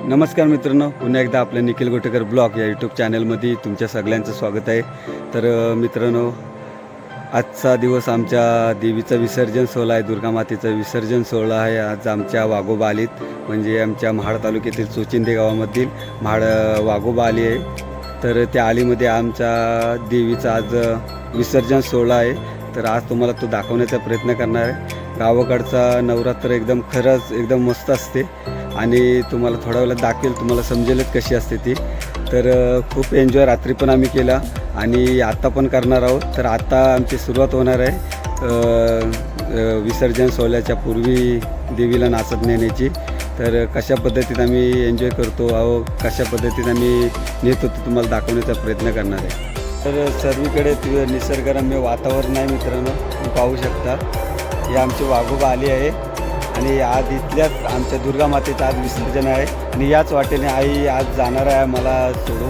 नमस्कार मित्रांनो, पुन्हा एकदा आपल्या निखिल गोटेकर ब्लॉग या यूट्यूब चॅनलमध्ये तुमच्या सगळ्यांचं स्वागत आहे. तर मित्रांनो, आजचा दिवस आमच्या देवीचं विसर्जन सोहळा आहे. दुर्गा मातेचं विसर्जन सोहळा आहे. आज आमच्या वाघोबा आलीत, म्हणजे आमच्या महाड तालुक्यातील चोचिंदे गावामधील महाड वाघोबा आली आहे. तर त्या आलीमध्ये आमच्या देवीचा आज विसर्जन सोहळा आहे. तर आज तुम्हाला तो दाखवण्याचा प्रयत्न करणार आहे. गावाकडचा नवरात्र खरंच एकदम मस्त असते आणि तुम्हाला थोड्या वेळात दाखवेल, तुम्हाला समजेलच कशी असते ती. तर खूप एन्जॉय रात्री पण आम्ही केला आणि आता पण करणार आहोत. तर आता आमची सुरुवात होणार आहे विसर्जन सोहळ्याच्या पूर्वी देवीला नाचत नेण्याची. तर कशा पद्धतीत आम्ही एन्जॉय करतो आहो, कशा पद्धतीत आम्ही नेत होतो तुम्हाला दाखवण्याचा प्रयत्न करणार आहे. तर सर्वीकडे निसर्गरम्य वातावरण आहे मित्रांनो, तुम्ही पाहू शकता. ही आमची वाघोबा आली आहे आणि आज इथल्याच आमच्या दुर्गा मातेचं आज विसर्जन आहे आणि याच वाटेने आई आज जाणार आहे मला सोडून.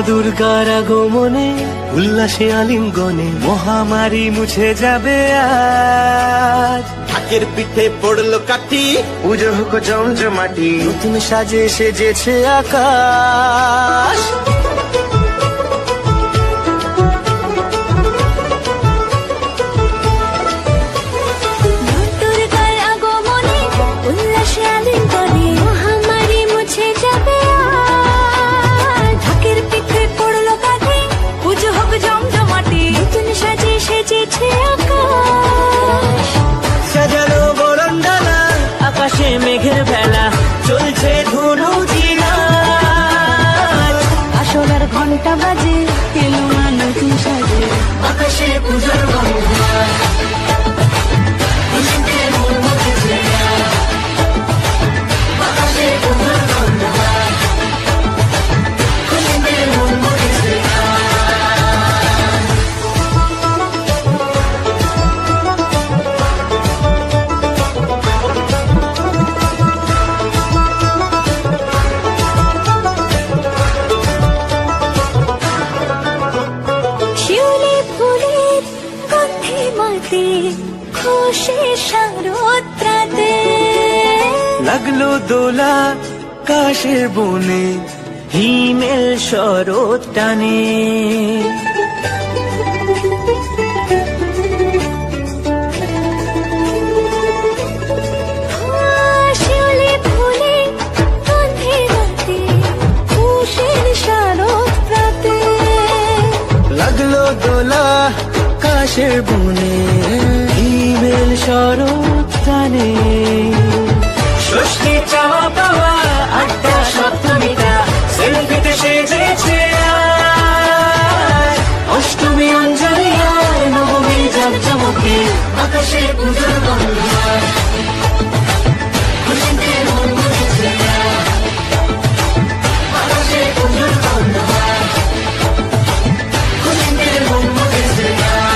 দুর্গার আগমনে উল্লাসে আলিঙ্গনে মহামারী মুছে যাবে আজ। ঢাকের পিঠে পড়লো কাঠি, পুজো হোক জমজমাটি, নতুন সাজে সেজেছে আকাশ। দুর্গার আগমনে উল্লাসে আলিঙ্গনে মহামারী মুছে যাবে আজ। ঢাকের পিঠে পড়লো কাঠি, পুজো হোক জমজমাটি, নতুন সাজে সেজেছে আকাশ। সাজানো বরণডালা, আকাশে মেঘের ভেলা, চলছে ধনু জিনা। আসলার ঘন্টা বাজে, এলো মা নতুন সাজে, আকাশে পুজোর গন্ধ, খুশিতে মন মতেছে আজ। আকাশে পুজোর গন্ধ, খুশিতে মন মতেছে আজ। শিউলি ফুলের গন্ধে মাতে, খুশি শারদরাতে। লাগলো দোলা কাশের বনে, হিমেল শরৎ টানে। শিউলি ফুলের গন্ধে মাতে, খুশির শারদরাতে। লাগলো দোলা কাশের বনে, হিমেল শরৎ টানে। ষষ্ঠী চাওয়া পাওয়া আড্ডা সপ্তমীটা, সেলফিতে সেজেছে আজ। অষ্টমী অঞ্জলি আর নবমী জাঁকজমকে, আকাশে পুজোর গন্ধ, খুশিতে মন মতেছে আজ। আকাশে পুজোর গন্ধ, খুশিতে মন মতেছে আজ।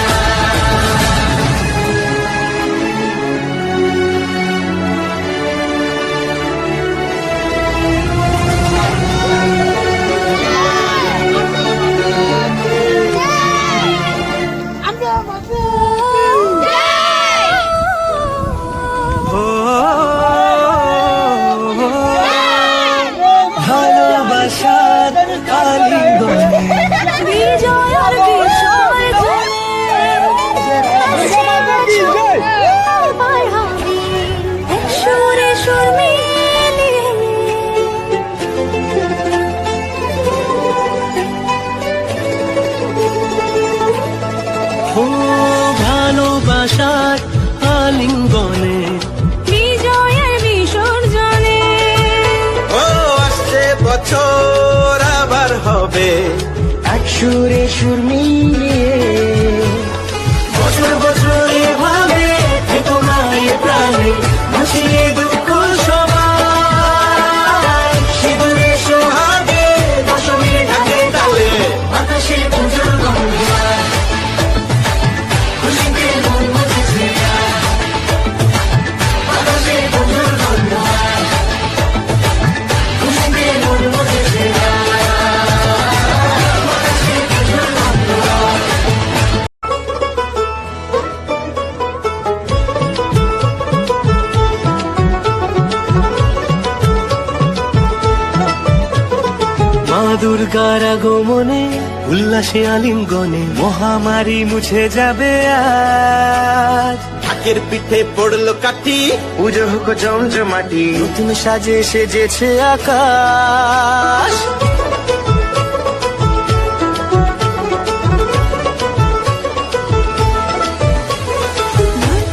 ভালোবাসার আলিঙ্গনে বিজয়ার বিসর্জনে পার হবে এক সুরে সুর মিলিয়ে। ও ভালোবাসার আলিঙ্গনে বিজয়ের বিসর্জনে ও আসছে বছর আবার হবে, এক সুরে সুর মিলিয়ে। বছর বছর এভাবে থেকো না এ প্রাণে, মুছিয়ে দুঃখ সবাই। সিঁদুরে সোহাগে দশমীর ঢাকে তালে, আকাশে পুজোর গন্ধ, খুশিতে মন মতেছে আজ। আকাশে পুজোর গন্ধ, খুশিতে মন মতেছে আজ। আকাশে পুজোর গন্ধ। মা দুর্গার আগমনে উল্লাসে আলিঙ্গনে মহামারী মুছে যাবে আজ। ঢাকের পিঠে পড়লো কাঠি, পুজো হোক জমজমাটি, নতুন সাজে সেজেছে আকাশ।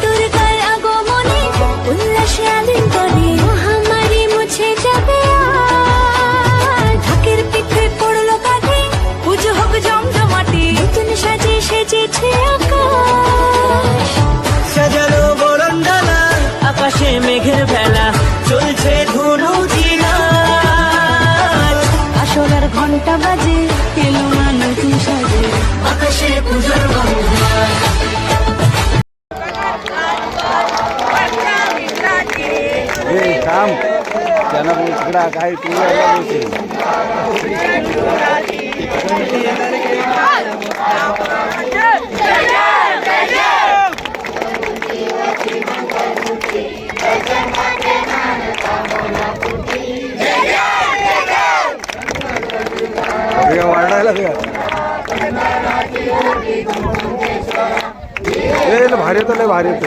দুর্গার আগমনে উল্লাসে আলিঙ্গনে মহামারী মুছে যাবে আজ। ঢাকের পিঠে পড়লো কাঠি, পুজো হোক জমজমাটি, নতুন সাজে সেজেছে আকাশ। সাজানো বরণডালা, আকাশে মেঘের ভেলা, চলছে ধনু জিনা। আসলার ঘন্টা বাজে, এলো মা নতুন সাজে, আকাশে পুজোর গন্ধ। काम त्यांना तिकडं काय तू वाढायला भारी येतो लय भारी येतो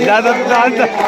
दादा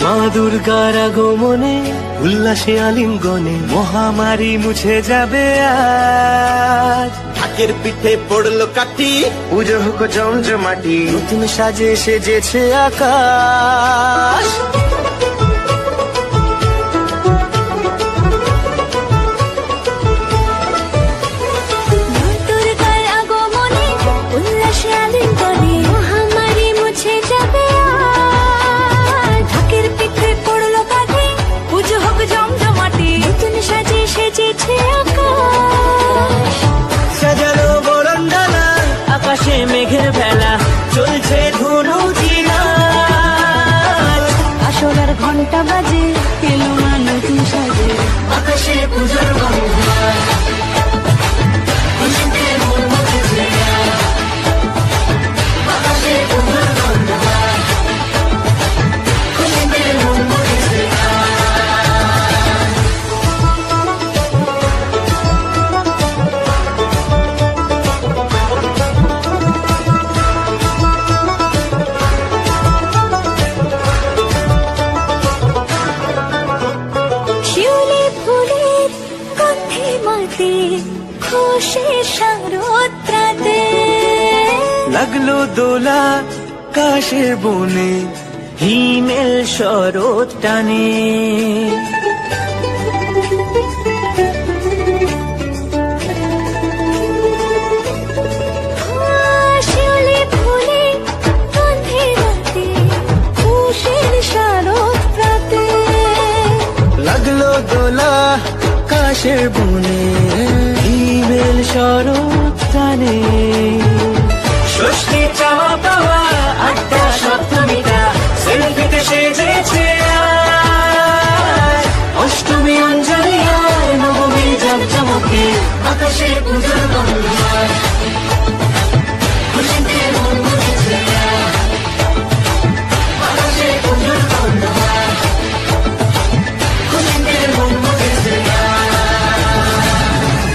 মা দুর্গার আগমনে উল্লাসে আলিঙ্গনে মহামারী মুছে যাবে আজ ঢাকের পিঠে পড়লো কাঠি পুজো হোক জমজমাটি নতুন সাজে সেজেছে আকাশ দুর্গার আগমনে উল্লাসে আলিঙ্গনে মহামারী মুছে যাবে আজ। ঢাকের পিঠে পড়লো কাঠি পুজো হোক জমজমাটি নতুন সাজে সেজেছে আকাশ। সাজানো বরণডালা আকাশে মেঘের ভেলা চলছে ধুনুচি নাচ আসলার ঘন্টা বাজে এলো মা নতুন সাজে আকাশে পুজোর গন্ধ খুশিতে মন মজেছে আকাশে পুজোর গন্ধ খুশিতে মন মজেছে শিউলি ফুলের গন্ধে মাতে খুশি শারদরাতে লাগলো দোলা কাশের বনে হিমেল শরৎ টানে শিউলি ফুলে গন্ধে মাতে খুশির শারদরাতে লাগলো দোলা কাশ আকাশের বনে হিমেল শরৎ টানে ষষ্ঠী চাওয়া পাওয়া আড্ডা সপ্তমীটা সেলফিতে সেজেছে অষ্টমী অঞ্জলি আর নবমী জাকজমকে আকাশে পুজোর